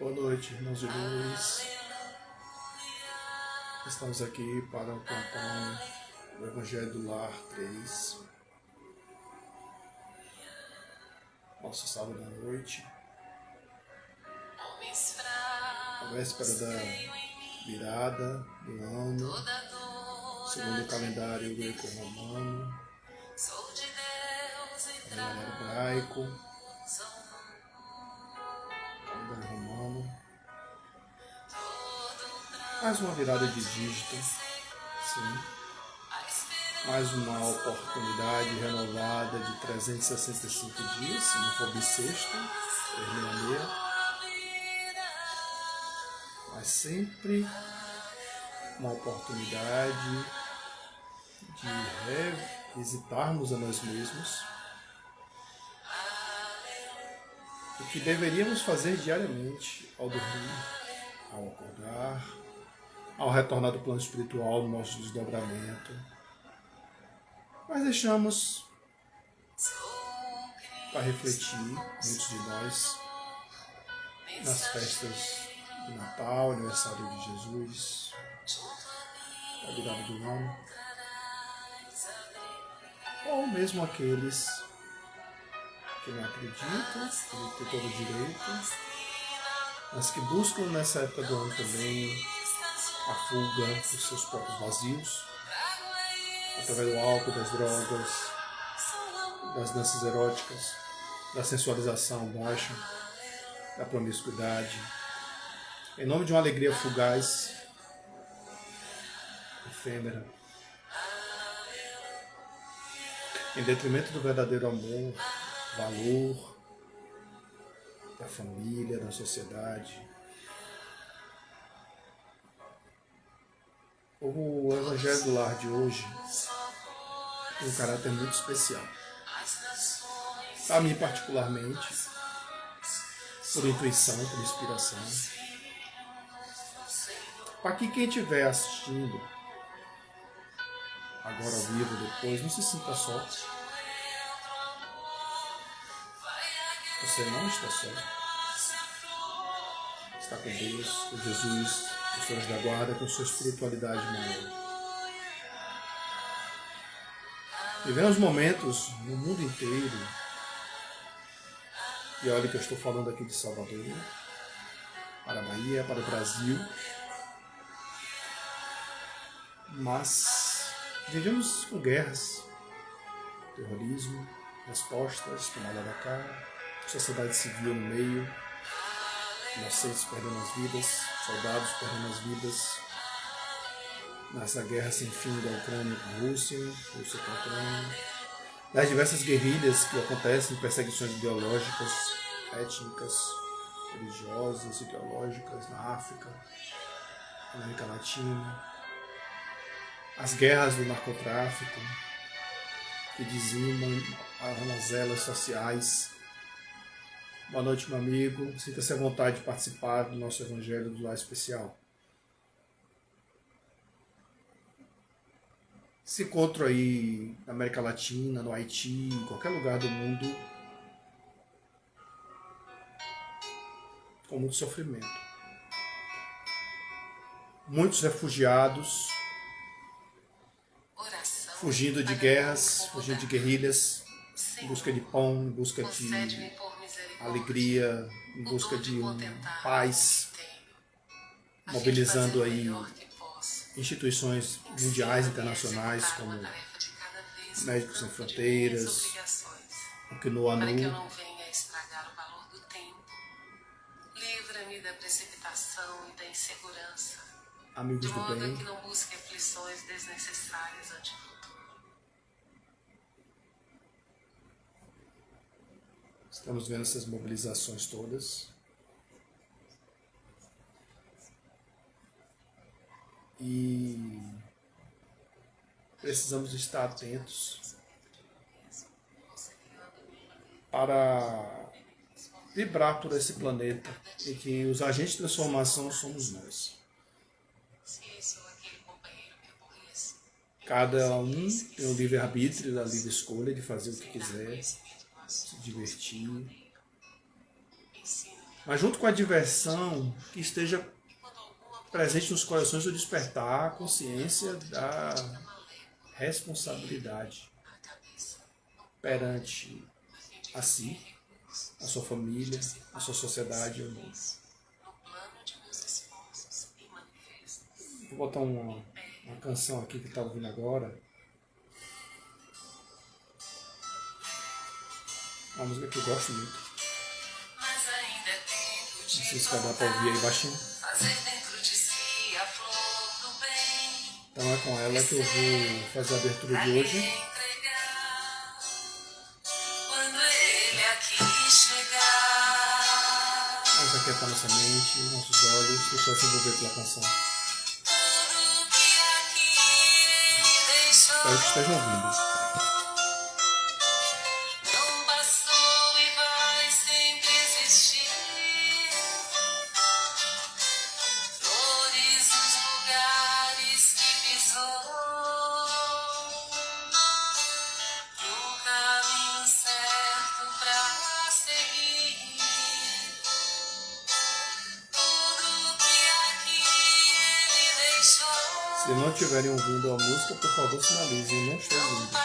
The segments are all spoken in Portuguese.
Boa noite, irmãos de luz. Estamos aqui para o plantão do Evangelho do Lar 3. Nosso sábado à noite. A véspera da virada do ano, segundo o calendário greco-romano, calendário hebraico, calendário romano. Mais uma virada de dígito, sim. Mais uma oportunidade renovada de 365 dias, se não for bissexto, 366. Mas sempre uma oportunidade de revisitarmos a nós mesmos. O que deveríamos fazer diariamente ao dormir, ao acordar, ao retornar do plano espiritual, no nosso desdobramento. Mas deixamos para refletir, muitos de nós, nas festas de Natal, aniversário de Jesus, a virada do ano, ou mesmo aqueles que não acreditam, que têm todo o direito, mas que buscam nessa época do ano também a fuga dos seus próprios vazios, através do álcool, das drogas, das danças eróticas, da sensualização baixa, da promiscuidade, em nome de uma alegria fugaz, efêmera, em detrimento do verdadeiro amor, valor, da família, da sociedade. O Evangelho do Lar de hoje tem um caráter muito especial. A mim particularmente, por intuição, por inspiração. Para que quem estiver assistindo, agora ao vivo, depois, não se sinta só. Você não está só. Está com Deus, com Jesus, com os seus da guarda, com sua espiritualidade maior. Vivemos momentos no mundo inteiro, e olha que eu estou falando aqui de Salvador, para a Bahia, para o Brasil, mas vivemos com guerras, terrorismo, respostas, tomada da cá, sociedade civil no meio, inocentes perdendo as vidas, soldados perdendo as vidas, nessa guerra sem fim da Ucrânia com a Rússia, Rússia com a Ucrânia, das diversas guerrilhas que acontecem, perseguições ideológicas, étnicas, religiosas, ideológicas na África, na América Latina, as guerras do narcotráfico que dizimam as mazelas sociais. Boa noite, meu amigo. Sinta-se à vontade de participar do nosso Evangelho do Lar Especial. Se encontro aí na América Latina, no Haiti, em qualquer lugar do mundo, com muito sofrimento. Muitos refugiados, fugindo de guerras, fugindo de guerrilhas, em busca de pão, em busca de alegria, em busca de paz, mobilizando aí instituições mundiais, internacionais, como Médicos Sem Fronteiras, o CNOANU, Amigos do Bem. Que não busque aflições desnecessárias ante o futuro. Estamos vendo essas mobilizações todas. E precisamos estar atentos para vibrar por esse planeta e que os agentes de transformação somos nós. Cada um tem o livre-arbítrio, a livre escolha de fazer o que quiser, se divertir, Mas junto com a diversão, que esteja presente nos corações o despertar a consciência da responsabilidade perante a si, a sua família, a sua sociedade e o mundo. Vou botar uma canção aqui que está ouvindo agora. Uma música que eu gosto muito. Não sei se vai dar para ouvir aí baixinho. Então é com ela que eu vou fazer a abertura de hoje. Vamos aquietar nossa mente, nossos olhos, deixar se envolver pela canção. Espero que estejam ouvindo. Se não estiverem ouvindo a música, por favor, sinalizem, não estou ouvindo.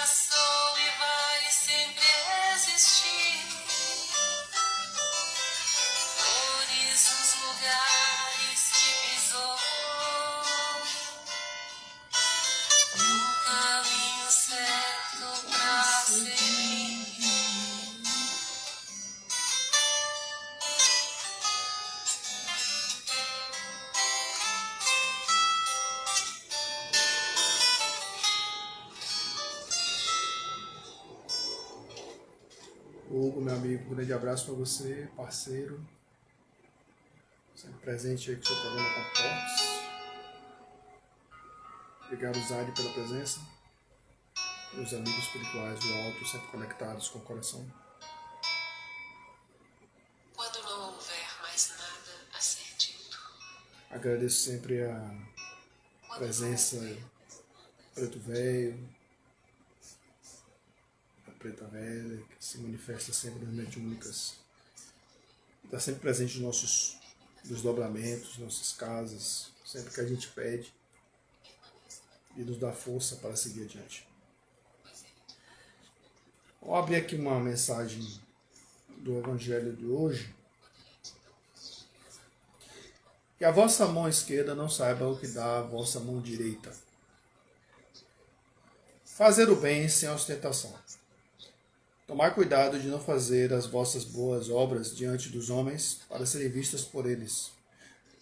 Hugo, meu amigo, um grande abraço para você, parceiro. Sempre presente aí com o seu programa Comportes. Obrigado, Zade, pela presença. Meus amigos espirituais do alto, sempre conectados com o coração. Quando não houver mais nada a ser dito. Agradeço sempre a presença do Preto Velho, a Preta Velha, que se manifesta sempre nas mediúnicas. Está sempre presente nos nossos desdobramentos, nossas casas, sempre que a gente pede e nos dá força para seguir adiante. Vou abrir aqui uma mensagem do Evangelho de hoje. Que a vossa mão esquerda não saiba o que dá a vossa mão direita. Fazer o bem sem ostentação. Tomai cuidado de não fazer as vossas boas obras diante dos homens para serem vistas por eles.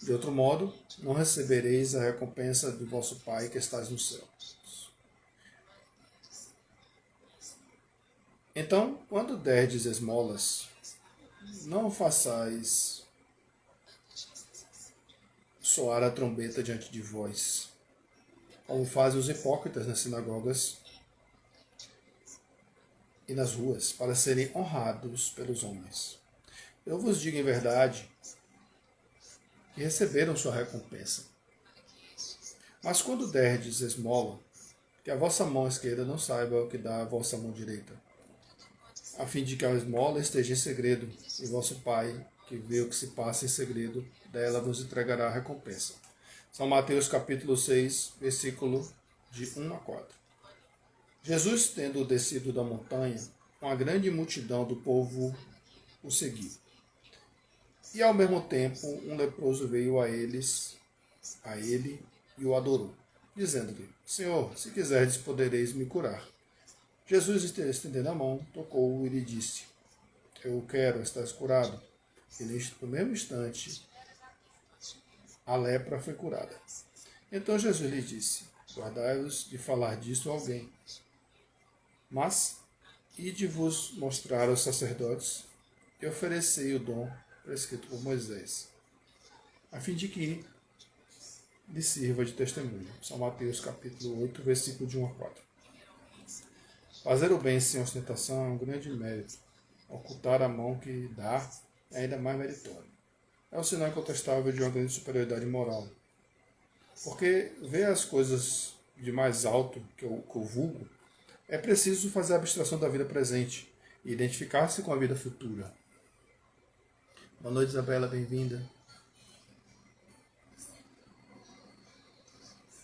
De outro modo, não recebereis a recompensa do vosso Pai que estás no céu. Então, quando derdes esmolas, não façais soar a trombeta diante de vós, como fazem os hipócritas nas sinagogas e nas ruas, para serem honrados pelos homens. Eu vos digo em verdade que receberam sua recompensa. Mas quando derdes esmola, que a vossa mão esquerda não saiba o que dá a vossa mão direita, a fim de que a esmola esteja em segredo, e vosso Pai, que vê o que se passa em segredo, dela vos entregará a recompensa. São Mateus capítulo 6, versículo de 1 a 4. Jesus, tendo descido da montanha, uma grande multidão do povo o seguiu. E ao mesmo tempo um leproso veio a ele e o adorou, dizendo-lhe: Senhor, se quiserdes, podereis me curar. Jesus, estendendo a mão, tocou-o e lhe disse: Eu quero, estás curado. E no mesmo instante, a lepra foi curada. Então Jesus lhe disse: Guardai-vos de falar disto a alguém. Mas ide-vos mostrar aos sacerdotes e oferecei o dom prescrito por Moisés, a fim de que lhe sirva de testemunho. São Mateus capítulo 8, versículo de 1 a 4. Fazer o bem sem ostentação é um grande mérito. Ocultar a mão que dá é ainda mais meritório. É um sinal incontestável de uma grande superioridade moral. Porque ver as coisas de mais alto que o vulgo, é preciso fazer a abstração da vida presente e identificar-se com a vida futura. Boa noite, Isabela, bem-vinda.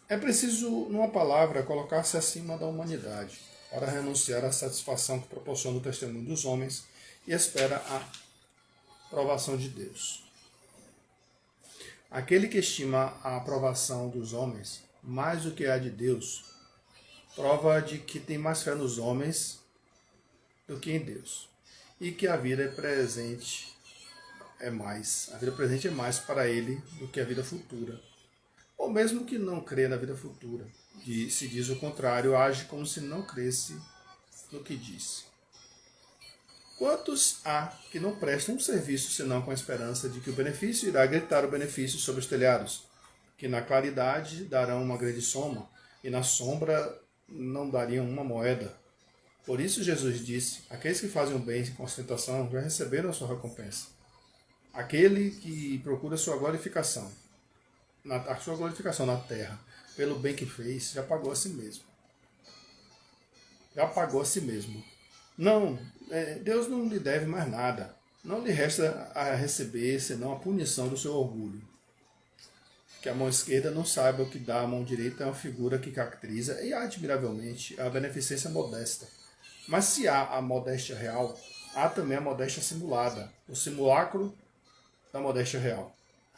É preciso, numa palavra, colocar-se acima da humanidade, para renunciar à satisfação que proporciona o testemunho dos homens e espera a aprovação de Deus. Aquele que estima a aprovação dos homens mais do que a de Deus, prova de que tem mais fé nos homens do que em Deus, e que a vida presente é mais para ele do que a vida futura. Ou mesmo que não crê na vida futura, se diz o contrário, age como se não cresce no que disse. Quantos há que não prestam um serviço senão com a esperança de que o benefício irá gritar o benefício sobre os telhados, que na claridade darão uma grande soma, e na sombra não dariam uma moeda? Por isso Jesus disse, aqueles que fazem o bem com ostentação já receberam a sua recompensa. Aquele que procura a sua glorificação na terra, pelo bem que fez, já pagou a si mesmo. Não, Deus não lhe deve mais nada. Não lhe resta a receber senão a punição do seu orgulho. Que a mão esquerda não saiba o que dá a mão direita é uma figura que caracteriza, e admiravelmente, a beneficência modesta. Mas se há a modéstia real, há também a modéstia simulada, o simulacro da modéstia real.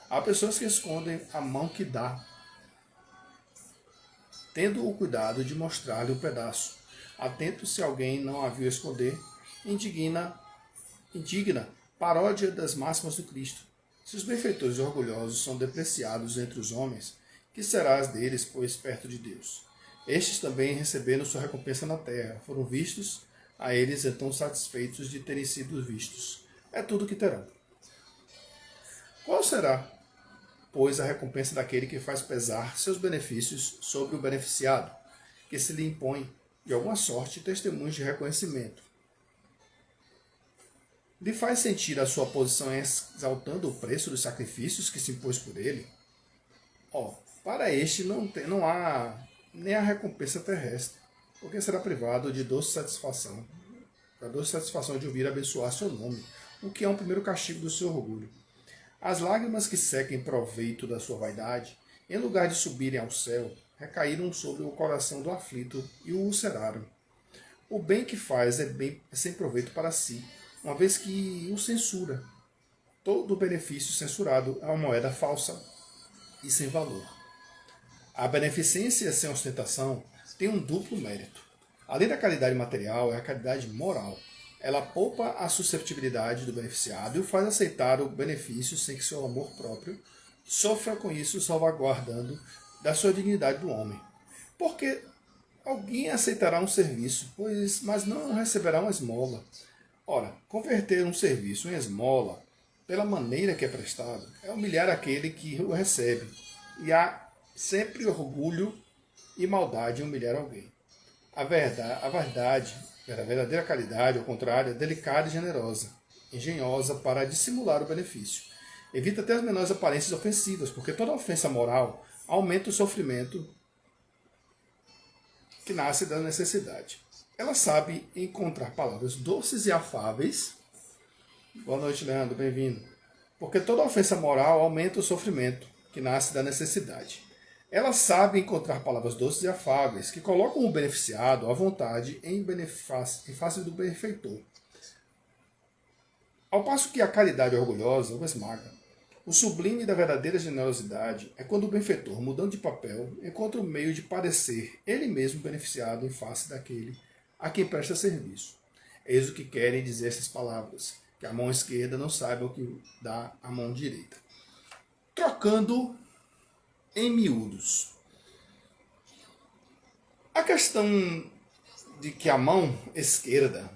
Há pessoas que escondem a mão que dá, tendo o cuidado de mostrar-lhe um pedaço. Atento se alguém não a viu esconder, indigna paródia das máximas do Cristo. Se os benfeitores orgulhosos são depreciados entre os homens, que serás deles, pois perto de Deus? Estes também receberam sua recompensa na terra, foram vistos, a eles então satisfeitos de terem sido vistos. É tudo que terão. Qual será, pois, a recompensa daquele que faz pesar seus benefícios sobre o beneficiado, que se lhe impõe, de alguma sorte, testemunhos de reconhecimento? Lhe faz sentir a sua posição exaltando o preço dos sacrifícios que se impôs por ele? Para este não há nem a recompensa terrestre, porque será privado de doce satisfação, da doce satisfação de ouvir abençoar seu nome, o que é um primeiro castigo do seu orgulho. As lágrimas que secam proveito da sua vaidade, em lugar de subirem ao céu, recaíram sobre o coração do aflito e o ulceraram. O bem que faz é sem proveito para si, uma vez que o censura. Todo benefício censurado é uma moeda falsa e sem valor. A beneficência sem ostentação tem um duplo mérito. Além da caridade material, é a caridade moral. Ela poupa a susceptibilidade do beneficiado e o faz aceitar o benefício sem que seu amor próprio sofra com isso, salvaguardando da sua dignidade do homem. Porque alguém aceitará um serviço, mas não receberá uma esmola. Ora, converter um serviço em esmola, pela maneira que é prestado, é humilhar aquele que o recebe. E há sempre orgulho e maldade em humilhar alguém. A verdadeira caridade, ao contrário, é delicada e generosa, engenhosa para dissimular o benefício. Evita até as menores aparências ofensivas, porque toda ofensa moral aumenta o sofrimento que nasce da necessidade. Ela sabe encontrar palavras doces e afáveis. Boa noite, Leandro, bem-vindo. Porque toda ofensa moral aumenta o sofrimento que nasce da necessidade. Ela sabe encontrar palavras doces e afáveis que colocam o beneficiado à vontade em face do benfeitor. Ao passo que a caridade orgulhosa o esmaga. O sublime da verdadeira generosidade é quando o benfeitor, mudando de papel, encontra o meio de parecer ele mesmo beneficiado em face daquele a quem presta serviço. Eis o que querem dizer essas palavras, que a mão esquerda não saiba o que dá a mão direita. Trocando em miúdos. A questão de que a mão esquerda,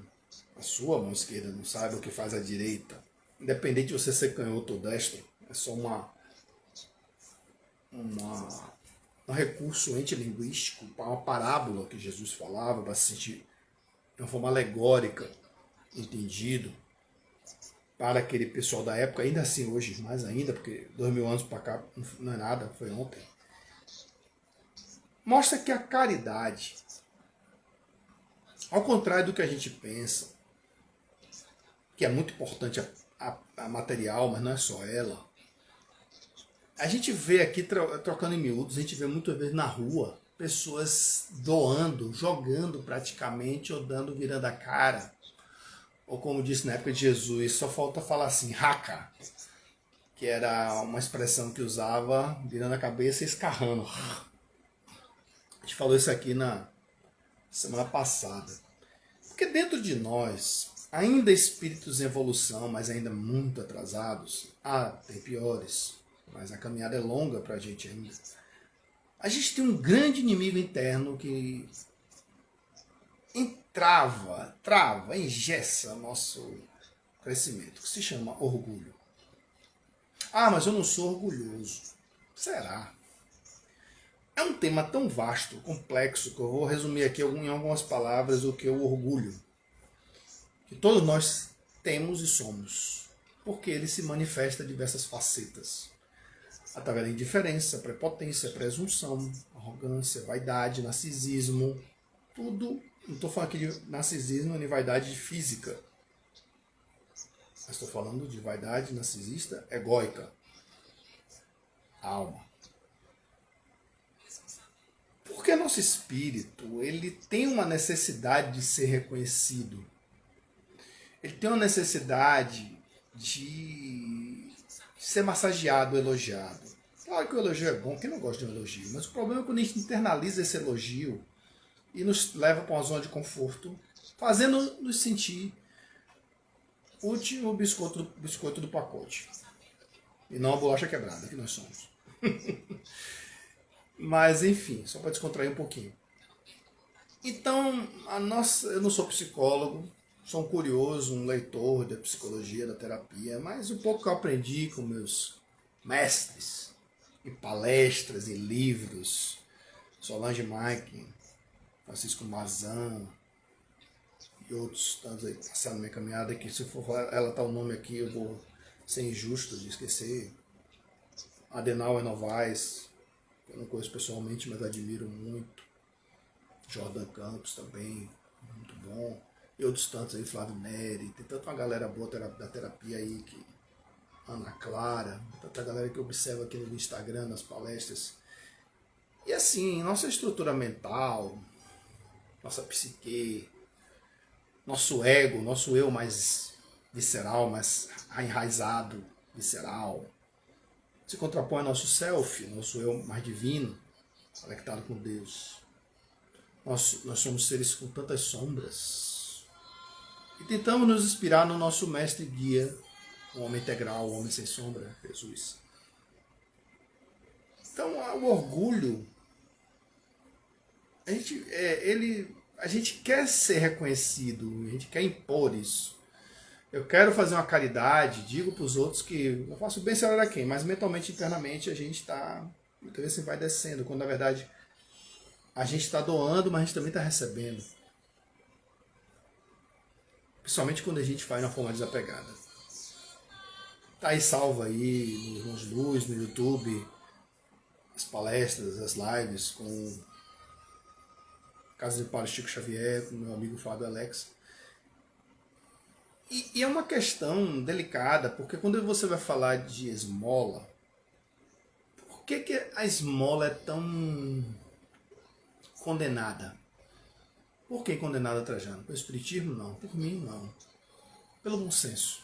a sua mão esquerda, não saiba o que faz a direita, independente de você ser canhoto ou destro, é só um recurso antilinguístico, uma parábola que Jesus falava para se sentir de uma forma alegórica, entendido, para aquele pessoal da época, ainda assim hoje, mais ainda, porque 2000 anos para cá não é nada, foi ontem. Mostra que a caridade, ao contrário do que a gente pensa, que é muito importante a material, mas não é só ela. A gente vê aqui, trocando em miúdos, a gente vê muitas vezes na rua pessoas doando, jogando praticamente, ou dando, virando a cara. Ou como disse na época de Jesus, só falta falar assim, raca, que era uma expressão que usava virando a cabeça e escarrando. A gente falou isso aqui na semana passada. Porque dentro de nós, ainda espíritos em evolução, mas ainda muito atrasados, tem piores, mas a caminhada é longa para a gente ainda. A gente tem um grande inimigo interno que engessa nosso crescimento, que se chama orgulho. Mas eu não sou orgulhoso. Será? É um tema tão vasto, complexo, que eu vou resumir aqui em algumas palavras o que é o orgulho. Que todos nós temos e somos. Porque ele se manifesta em diversas facetas. Através da indiferença, prepotência, presunção, arrogância, vaidade, narcisismo. Tudo. Não estou falando aqui de narcisismo nem vaidade física. Mas estou falando de vaidade narcisista egóica. Alma. Porque nosso espírito, ele tem uma necessidade de ser reconhecido. Ele tem uma necessidade de ser massageado, elogiado. Claro que o elogio é bom, quem não gosta de um elogio? Mas o problema é quando a gente internaliza esse elogio e nos leva para uma zona de conforto, fazendo-nos sentir o último biscoito do pacote. E não a bolacha quebrada, que nós somos. Mas, enfim, só para descontrair um pouquinho. Então, eu não sou psicólogo, sou um curioso, um leitor da psicologia, da terapia, mas o pouco que eu aprendi com meus mestres, em palestras, em livros, Solange Maikin, Francisco Mazan e outros tantos aí que passaram na minha caminhada, que se for ela tá o nome aqui, eu vou ser injusto de esquecer. Adenauer Novaes, eu não conheço pessoalmente, mas admiro muito. Jordan Campos também, muito bom. E outros tantos aí, Flávio Neri, tem tanta uma galera boa da terapia aí, que Ana Clara, tanta galera que eu observo aqui no Instagram, nas palestras. E assim, nossa estrutura mental, nossa psique, nosso ego, nosso eu mais visceral, mais enraizado, visceral, se contrapõe ao nosso self, nosso eu mais divino, conectado com Deus. Nós somos seres com tantas sombras. E tentamos nos inspirar no nosso mestre guia, o homem integral, o homem sem sombra, Jesus. Então, o orgulho, a gente quer ser reconhecido, a gente quer impor isso. Eu quero fazer uma caridade, digo para os outros que eu faço bem, sei lá quem, mas mentalmente, internamente, a gente está, muitas vezes vai descendo, quando na verdade a gente está doando, mas a gente também está recebendo. Principalmente quando a gente faz de uma forma desapegada. Tá aí salvo aí no Irmãos Luz, no YouTube, as palestras, as lives com Casa de Padre Chico Xavier, com meu amigo Flávio Alex. E é uma questão delicada, porque quando você vai falar de esmola, por que a esmola é tão condenada? Por que condenada, Trajano? Pelo espiritismo? Não. Por mim, não. Pelo bom senso.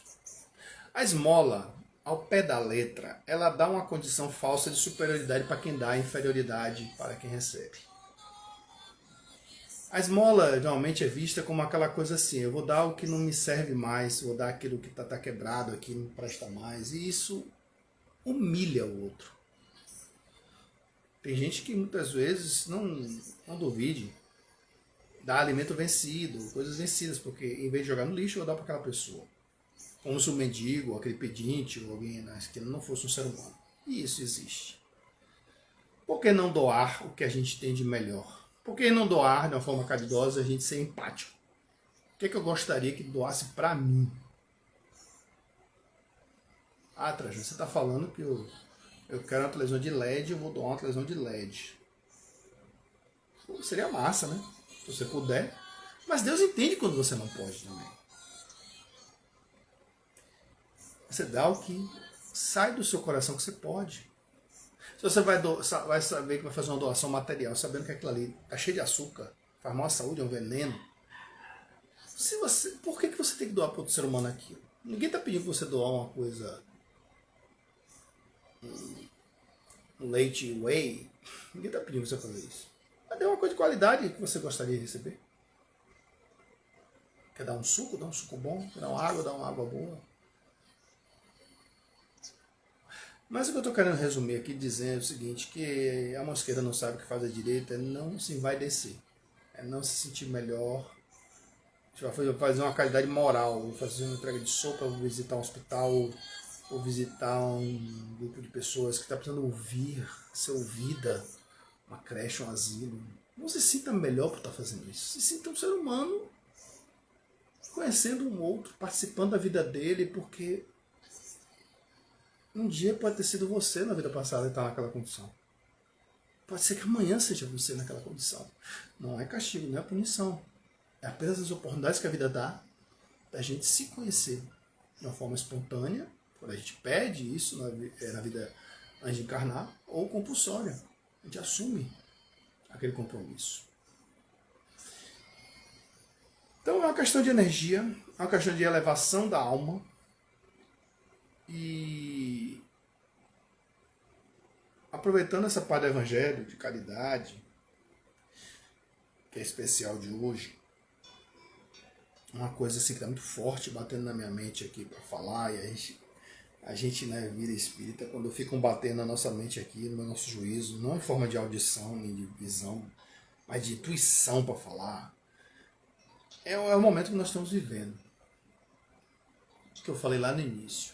A esmola, ao pé da letra, ela dá uma condição falsa de superioridade para quem dá, inferioridade para quem recebe. A esmola normalmente é vista como aquela coisa assim, eu vou dar o que não me serve mais, vou dar aquilo que está quebrado, aqui não presta mais, e isso humilha o outro. Tem gente que muitas vezes, não duvide, dá alimento vencido, coisas vencidas, porque em vez de jogar no lixo, eu vou dar para aquela pessoa. Como se um mendigo, aquele pedinte, ou alguém que não fosse um ser humano. E isso existe. Por que não doar o que a gente tem de melhor? Por que não doar de uma forma caridosa, a gente ser empático? O que eu gostaria que doasse para mim? Trajano, você está falando que eu quero uma televisão de LED, eu vou doar uma televisão de LED. Pô, seria massa, né? Se você puder. Mas Deus entende quando você não pode também. Você dá o que sai do seu coração que você pode. Se você vai saber que vai fazer uma doação material, sabendo que aquilo ali está cheio de açúcar, faz mal à saúde, é um veneno. Por que você tem que doar para outro ser humano aquilo? Ninguém está pedindo que você doar uma coisa, um leite whey. Ninguém está pedindo que você fazer isso. Mas dê uma coisa de qualidade que você gostaria de receber. Quer dar um suco? Dá um suco bom. Quer dar uma água? Dá uma água boa. Mas o que eu estou querendo resumir aqui dizendo é o seguinte, que a mão esquerda não sabe o que faz a direita, é não se envaidecer, é não se sentir melhor. A gente vai fazer uma qualidade moral, vou fazer uma entrega de sopa, vou visitar um hospital, vou visitar um grupo de pessoas que está precisando ouvir, ser ouvida, uma creche, um asilo. Não se sinta melhor por estar fazendo isso, se sinta um ser humano conhecendo um outro, participando da vida dele, porque um dia pode ter sido você na vida passada e estar naquela condição. Pode ser que amanhã seja você naquela condição. Não é castigo, não é punição. É apenas as oportunidades que a vida dá da gente se conhecer de uma forma espontânea, quando a gente pede isso na vida antes de encarnar, ou compulsória. A gente assume aquele compromisso. Então é uma questão de energia, é uma questão de elevação da alma. E aproveitando essa parte do Evangelho, de caridade, que é especial de hoje, uma coisa assim que está muito forte batendo na minha mente aqui para falar, e a gente né, vira espírita quando ficam batendo na nossa mente aqui, no nosso juízo, não em forma de audição nem de visão, mas de intuição para falar. É o momento que nós estamos vivendo. Que eu falei lá no início.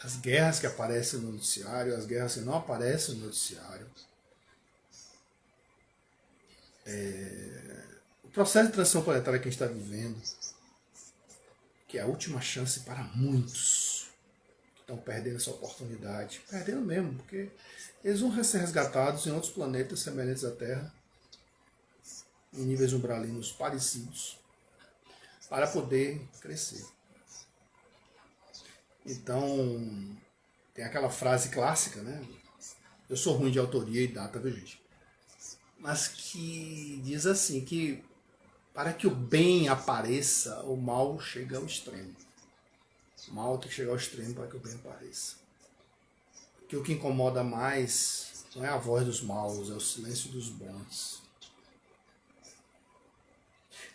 As guerras que aparecem no noticiário, as guerras que não aparecem no noticiário. O processo de transição planetária que a gente está vivendo, que é a última chance para muitos que estão perdendo essa oportunidade. Perdendo mesmo, porque eles vão ser resgatados em outros planetas semelhantes à Terra, em níveis umbralinos parecidos, para poder crescer. Então, tem aquela frase clássica, né? Eu sou ruim de autoria e data, viu, gente? Mas que diz assim, que para que o bem apareça, o mal chega ao extremo. O mal tem que chegar ao extremo para que o bem apareça. Porque o que incomoda mais não é a voz dos maus, é o silêncio dos bons.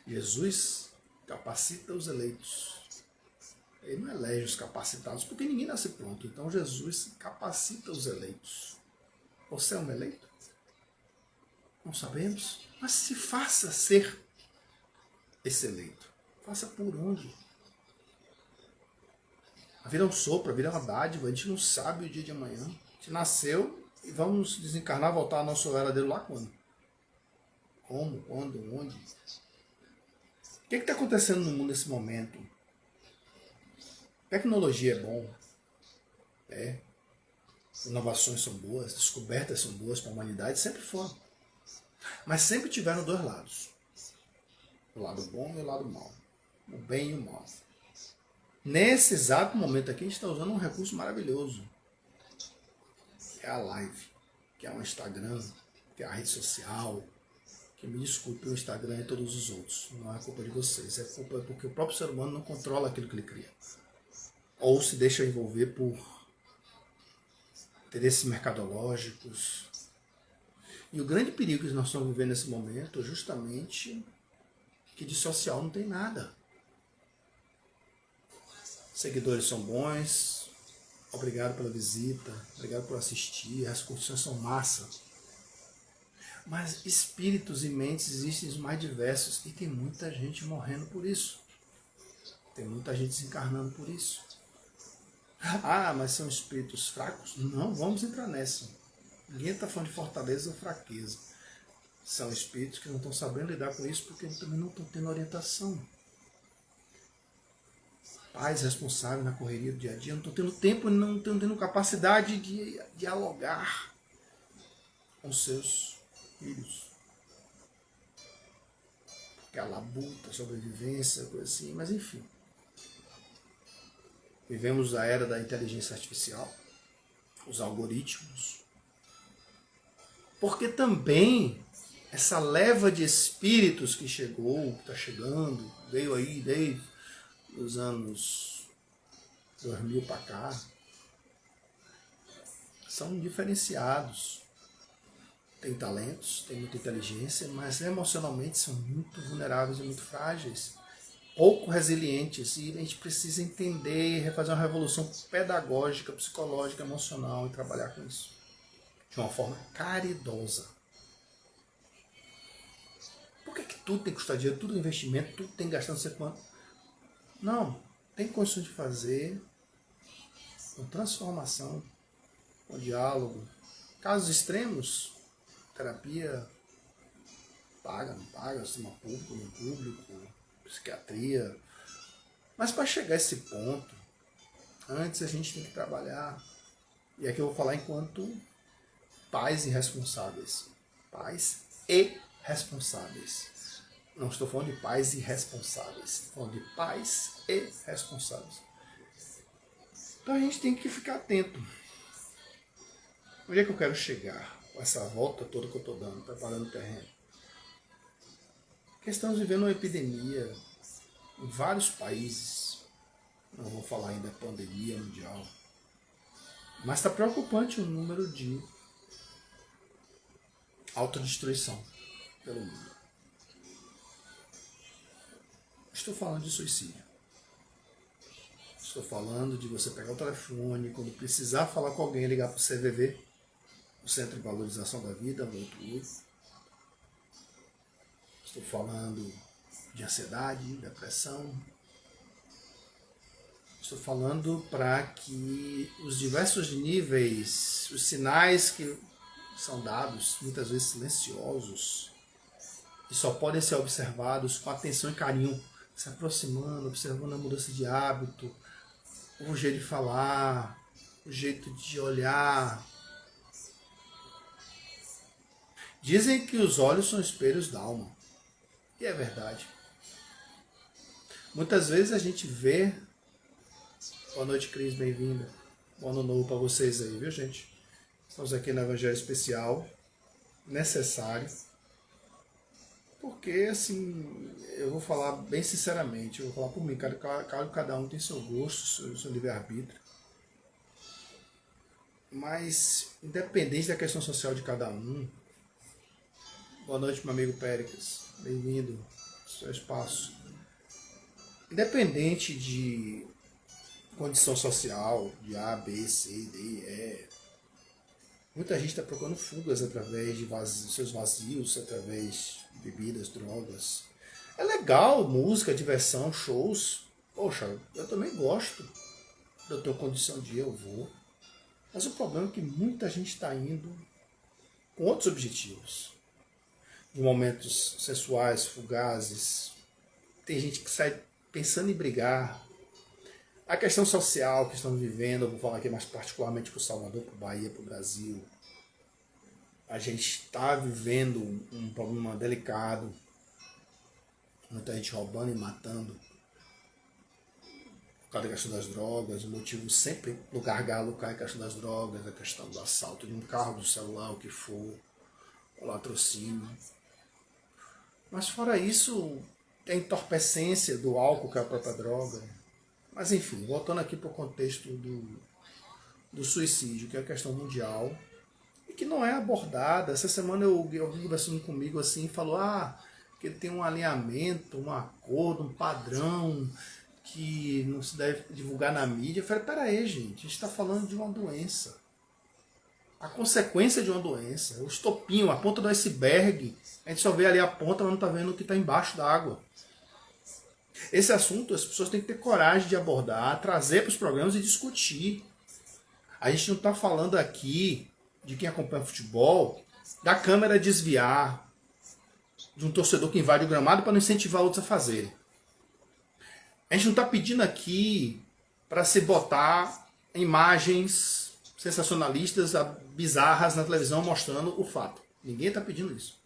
Jesus capacita os eleitos. Ele não elege os capacitados, porque ninguém nasce pronto. Então Jesus capacita os eleitos. Você é um eleito? Não sabemos. Mas se faça ser esse eleito. Faça por onde? A vida é um sopro, a vida é uma dádiva. A gente não sabe o dia de amanhã. A gente nasceu e vamos desencarnar, voltar ao nosso verdadeiro lá quando? Como? Quando? Onde? O que está acontecendo no mundo nesse momento? Tecnologia é bom, inovações são boas, descobertas são boas para a humanidade, sempre foram. Mas sempre tiveram dois lados. O lado bom e o lado mau. O bem e o mal. Nesse exato momento aqui, a gente está usando um recurso maravilhoso. Que é a live, que é o Instagram, que é a rede social. Que me desculpe o Instagram e todos os outros. Não é culpa de vocês, é culpa porque o próprio ser humano não controla aquilo que ele cria. Ou se deixa envolver por interesses mercadológicos. E o grande perigo que nós estamos vivendo nesse momento é justamente que de social não tem nada. Seguidores são bons, obrigado pela visita, obrigado por assistir, as curtições são massa. Mas espíritos e mentes existem os mais diversos e tem muita gente morrendo por isso. Tem muita gente se encarnando por isso. Ah, mas são espíritos fracos? Não, vamos entrar nessa. Ninguém está falando de fortaleza ou fraqueza. São espíritos que não estão sabendo lidar com isso porque também não estão tendo orientação. Pais responsáveis na correria do dia a dia não estão tendo tempo, não estão tendo capacidade de dialogar com seus filhos. Porque a labuta, sobrevivência, coisa assim, mas enfim. Vivemos a era da inteligência artificial, os algoritmos. Porque também essa leva de espíritos que chegou, que está chegando, veio aí desde os anos 2000 para cá, são diferenciados. Tem talentos, tem muita inteligência, mas emocionalmente são muito vulneráveis e muito frágeis, pouco resilientes, e a gente precisa entender e fazer uma revolução pedagógica, psicológica, emocional e trabalhar com isso de uma forma caridosa. Por que tudo tem que custar dinheiro, tudo é investimento, tudo tem que gastar não sei quanto? Não, tem condições de fazer com transformação, com diálogo. Casos extremos, terapia, paga, não paga, sistema público, não público, psiquiatria. Mas para chegar a esse ponto, antes a gente tem que trabalhar. E aqui eu vou falar enquanto pais irresponsáveis. Pais e responsáveis. Não estou falando de pais irresponsáveis. Estou falando de pais e responsáveis. Então a gente tem que ficar atento. Onde é que eu quero chegar com essa volta toda que eu estou dando, preparando o terreno? Porque estamos vivendo uma epidemia em vários países. Não vou falar ainda pandemia mundial. Mas está preocupante o número de autodestruição pelo mundo. Estou falando de suicídio. Estou falando de você pegar o telefone, quando precisar falar com alguém, ligar para o CVV, o Centro de Valorização da Vida, 188. Estou falando de ansiedade, depressão. Estou falando para que os diversos níveis, os sinais que são dados, muitas vezes silenciosos, e só podem ser observados com atenção e carinho, se aproximando, observando a mudança de hábito, o jeito de falar, o jeito de olhar. Dizem que os olhos são espelhos da alma. E é verdade. Muitas vezes a gente vê... Boa noite, Cris, bem-vinda. Bom ano novo para vocês aí, viu, gente? Estamos aqui no Evangelho Especial, necessário. Porque, assim, eu vou falar bem sinceramente, eu vou falar por mim, cada um tem seu gosto, seu livre-arbítrio. Mas, independente da questão social de cada um, boa noite, meu amigo Péricles, bem-vindo ao seu espaço. Independente de condição social, de A, B, C, D, E, muita gente está procurando fugas através de seus vazios, através de bebidas, drogas. É legal, música, diversão, shows. Poxa, eu também gosto. Eu tenho condição de ir, eu vou. Mas o problema é que muita gente está indo com outros objetivos. De momentos sensuais, fugazes. Tem gente que sai pensando em brigar. A questão social que estamos vivendo, eu vou falar aqui mais particularmente para o Salvador, para o Bahia, para o Brasil. A gente está vivendo um problema delicado. Muita gente roubando e matando. Por causa da questão das drogas. O motivo sempre no gargalo cai a questão das drogas, a questão do assalto de um carro, do celular, o que for. O latrocínio. Mas fora isso, tem a entorpecência do álcool, que é a própria droga. Mas enfim, voltando aqui para o contexto do suicídio, que é a questão mundial, e que não é abordada. Essa semana alguém conversando comigo assim, falou que tem um alinhamento, um acordo, um padrão que não se deve divulgar na mídia. Eu falei, peraí, gente, a gente está falando de uma doença. A consequência de uma doença, o estopinho, a ponta do iceberg, a gente só vê ali a ponta, mas não está vendo o que está embaixo da água. Esse assunto as pessoas têm que ter coragem de abordar, trazer para os programas e discutir. A gente não está falando aqui de quem acompanha futebol, da câmera desviar de um torcedor que invade o gramado para não incentivar outros a fazerem. A gente não está pedindo aqui para se botar imagens sensacionalistas, bizarras na televisão mostrando o fato. Ninguém está pedindo isso.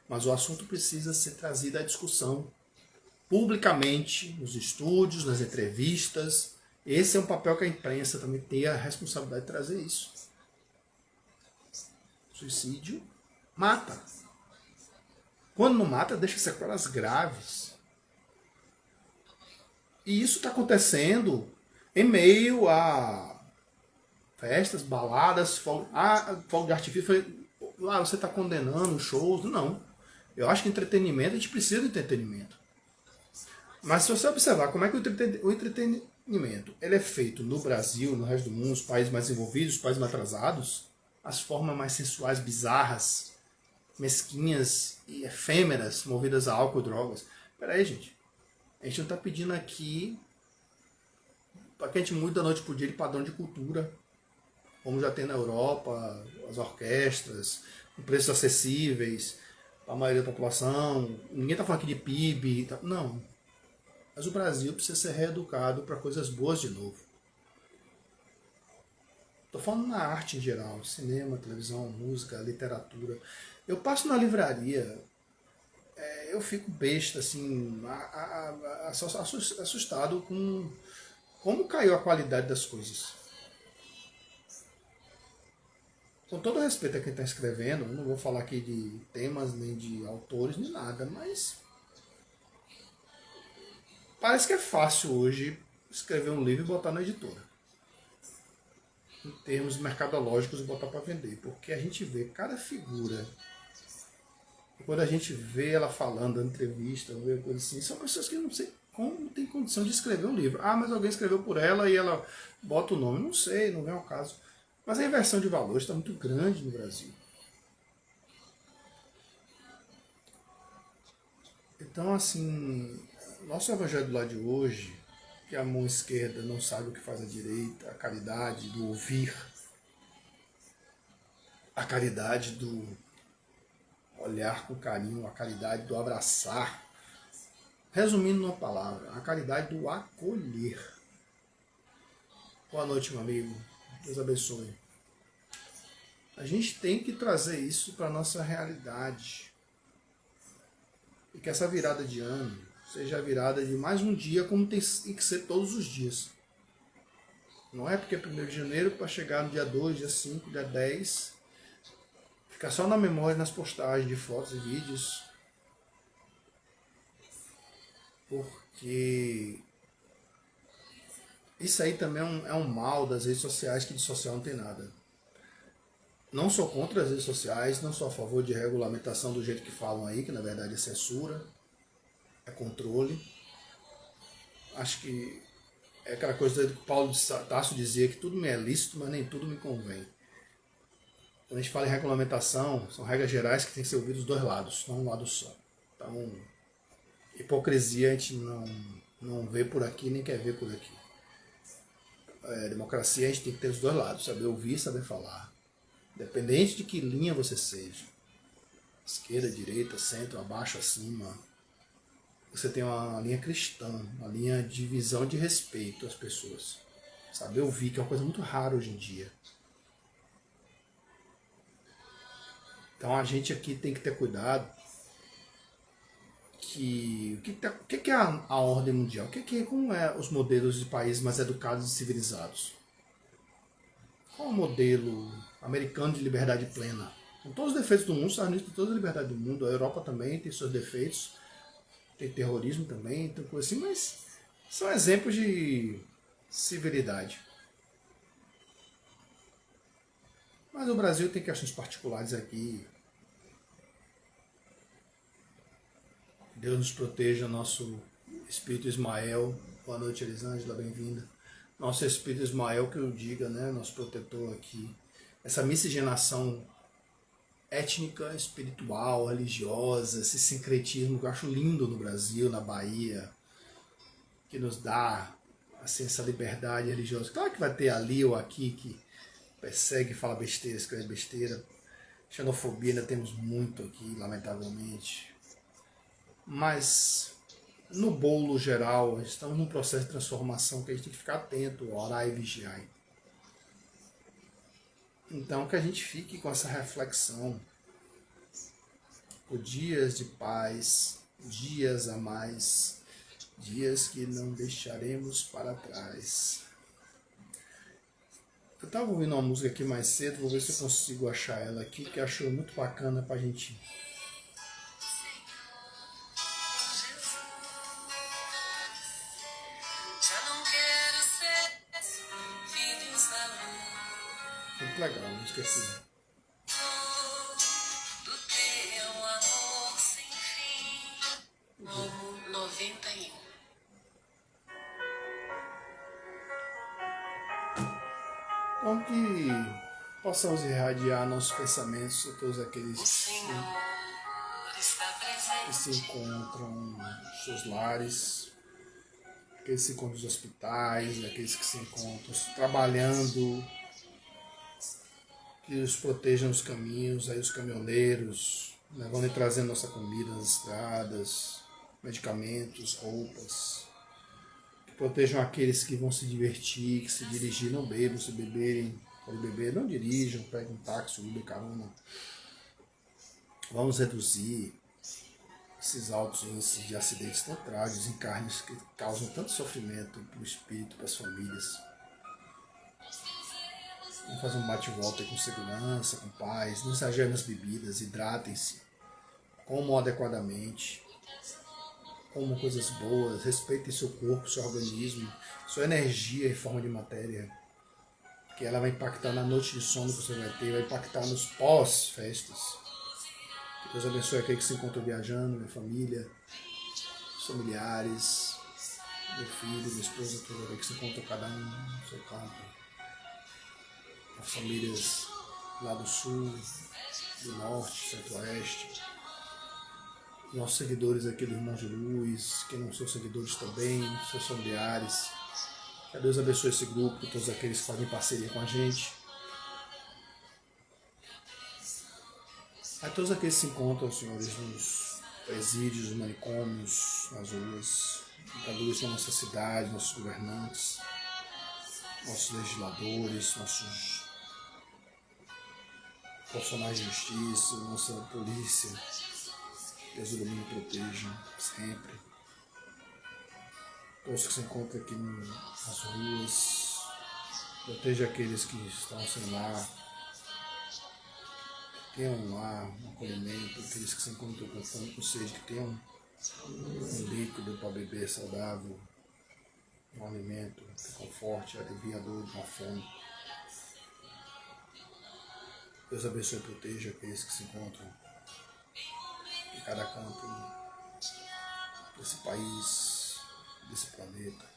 Mas o assunto precisa ser trazido à discussão publicamente, nos estúdios, nas entrevistas, Esse é um papel que a imprensa também tem a responsabilidade de trazer isso. Suicídio mata. Quando não mata, deixa sequelas graves. E isso está acontecendo em meio a festas, baladas, fogo de artifício. Você está condenando shows. Não. Eu acho que entretenimento, a gente precisa de entretenimento. Mas se você observar como é que o entretenimento ele é feito no Brasil, no resto do mundo, os países mais desenvolvidos, os países mais atrasados, as formas mais sensuais, bizarras, mesquinhas e efêmeras, movidas a álcool e drogas. Peraí, gente. A gente não está pedindo aqui para que a gente mude da noite para o dia de padrão de cultura, como já tem na Europa, as orquestras, com preços acessíveis, para a maioria da população. Ninguém está falando aqui de PIB. Não. Mas o Brasil precisa ser reeducado para coisas boas de novo. Estou falando na arte em geral, cinema, televisão, música, literatura. Eu passo na livraria, eu fico besta, assim, assustado com como caiu a qualidade das coisas. Com todo respeito a quem está escrevendo, eu não vou falar aqui de temas, nem de autores, nem nada, mas parece que é fácil hoje escrever um livro e botar na editora. Em termos mercadológicos, e botar para vender. Porque a gente vê cada figura. E quando a gente vê ela falando, dando entrevista, vê coisa assim, são pessoas que não sei como tem condição de escrever um livro. Ah, mas alguém escreveu por ela e ela bota o nome. Não sei, não vem ao caso. Mas a inversão de valores está muito grande no Brasil. Então, assim, nosso evangelho do lado de hoje, que a mão esquerda não sabe o que faz a direita, a caridade do ouvir, a caridade do olhar com carinho, a caridade do abraçar. Resumindo numa palavra, a caridade do acolher. Boa noite, meu amigo. Deus abençoe. A gente tem que trazer isso para a nossa realidade. E que essa virada de ano seja a virada de mais um dia, como tem que ser todos os dias. Não é porque é 1º de janeiro para chegar no dia 2, dia 5, dia 10, ficar só na memória, nas postagens de fotos e vídeos. Porque isso aí também é um mal das redes sociais, que de social não tem nada. Não sou contra as redes sociais, não sou a favor de regulamentação do jeito que falam aí, que na verdade é censura, é controle. Acho que é aquela coisa que Paulo de Tarso dizia, que tudo me é lícito, mas nem tudo me convém. Quando a gente fala em regulamentação, são regras gerais que têm que ser ouvidas dos dois lados, não um lado só. Então, hipocrisia a gente não vê por aqui, nem quer ver por aqui. Democracia a gente tem que ter os dois lados, saber ouvir, saber falar. Independente de que linha você seja, esquerda, direita, centro, abaixo, acima, você tem uma linha cristã, uma linha de visão de respeito às pessoas. Saber ouvir, que é uma coisa muito rara hoje em dia. Então a gente aqui tem que ter cuidado. O que é a ordem mundial? Como é os modelos de países mais educados e civilizados? Qual é o modelo americano de liberdade plena? Com todos os defeitos do mundo, os Estados Unidos tem toda a liberdade do mundo, a Europa também tem seus defeitos, tem terrorismo também, tem coisa assim, mas são exemplos de civilidade. Mas o Brasil tem questões particulares aqui. Deus nos proteja, nosso espírito Ismael. Boa noite, Elisângela, bem-vinda. Nosso espírito Ismael, que eu diga, né, nosso protetor aqui. Essa miscigenação étnica, espiritual, religiosa, esse sincretismo que eu acho lindo no Brasil, na Bahia, que nos dá assim, essa liberdade religiosa. Claro que vai ter ali ou aqui que persegue, fala besteira, escreve besteira. Xenofobia ainda temos muito aqui, lamentavelmente. Mas no bolo geral, estamos num processo de transformação que a gente tem que ficar atento, orar e vigiar. Então que a gente fique com essa reflexão por dias de paz, dias a mais, dias que não deixaremos para trás. Eu tava ouvindo uma música aqui mais cedo, vou ver se eu consigo achar ela aqui, que achou muito bacana pra gente. Muito legal a música assim. Como 91. Então que possamos irradiar nossos pensamentos a todos aqueles O Senhor está que se presente. encontram nos seus lares, aqueles que se encontram nos hospitais, aqueles que se encontram trabalhando, que os protejam nos caminhos, aí os caminhoneiros, levando e trazendo nossa comida nas estradas, medicamentos, roupas, que protejam aqueles que vão se divertir, que se dirigir, não bebam, se beberem, podem beber, não dirijam, peguem um táxi, Uber, carona. Vamos reduzir esses altos índices de acidentes tão trágicos, encarnes que causam tanto sofrimento para o espírito, para as famílias. Vamos fazer um bate-volta com segurança, com paz, não exagerem nas bebidas, hidratem-se, comam adequadamente, comam coisas boas, respeitem seu corpo, seu organismo, sua energia em forma de matéria, que ela vai impactar na noite de sono que você vai ter, vai impactar nos pós-festas. Que Deus abençoe aquele que se encontra viajando, minha família, os familiares, meu filho, minha esposa, toda vez que se encontra cada um no seu campo. As famílias lá do sul, do norte, centro-oeste. Nossos seguidores aqui do Irmão de Luz, que não são seguidores também, seus familiares. Que Deus abençoe esse grupo, todos aqueles que fazem parceria com a gente. A todos aqueles que se encontram, senhores, nos presídios, nos manicômios, nas ruas, lutadores da nossa cidade, nossos governantes, nossos legisladores, nossos profissionais de justiça, nossa polícia. Deus ilumine e proteja sempre. Todos que se encontram aqui nas ruas, proteja aqueles que estão sem lar, tenham um lar, um acolhimento, aqueles que se encontram com fome, com sede, que tenham um líquido para beber saudável, um alimento que conforte, alivie a dor de uma fome. Deus abençoe e proteja aqueles que se encontram em cada canto desse país, desse planeta.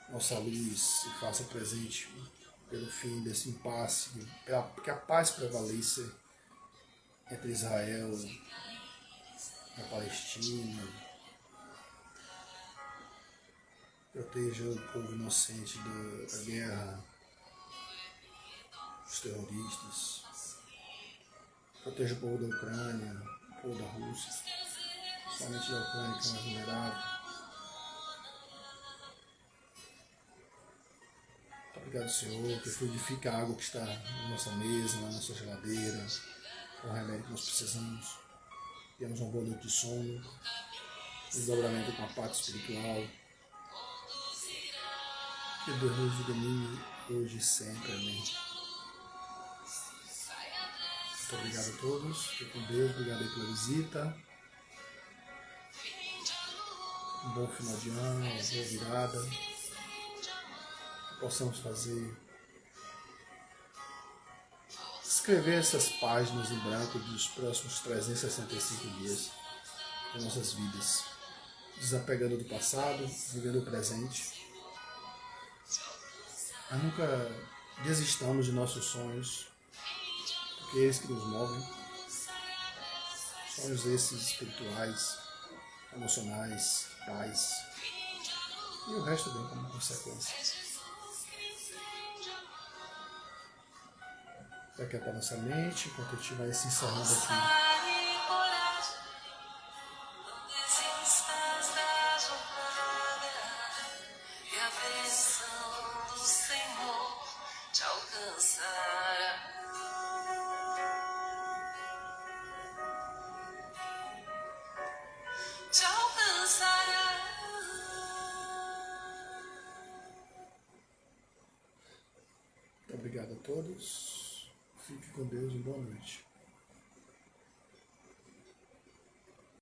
Nossa luz se faça presente pelo fim desse impasse, que a paz prevaleça entre Israel e a Palestina. Proteja o povo inocente da guerra, dos terroristas. Proteja o povo da Ucrânia, o povo da Rússia, somente da Ucrânia que é mais vulnerável. Obrigado, Senhor, que fluidifica a água que está na nossa mesa, na nossa geladeira, o remédio que nós precisamos. Temos uma boa noite de sono, desdobramento com a parte espiritual. Que Deus nos domine hoje e sempre. Amém. Muito obrigado a todos. Fique com Deus. Obrigado aí pela visita. Um bom final de ano, uma boa virada. Que possamos fazer. Escrever essas páginas em branco dos próximos 365 dias de nossas vidas. Desapegando do passado, vivendo o presente. Mas nunca desistamos de nossos sonhos, porque é eles que nos movem. Sonhos esses espirituais, emocionais, paz. E o resto vem como consequência. Daqui para nossa mente, enquanto a gente vai se encerrando aqui. Obrigado a todos. Fique com Deus e boa noite.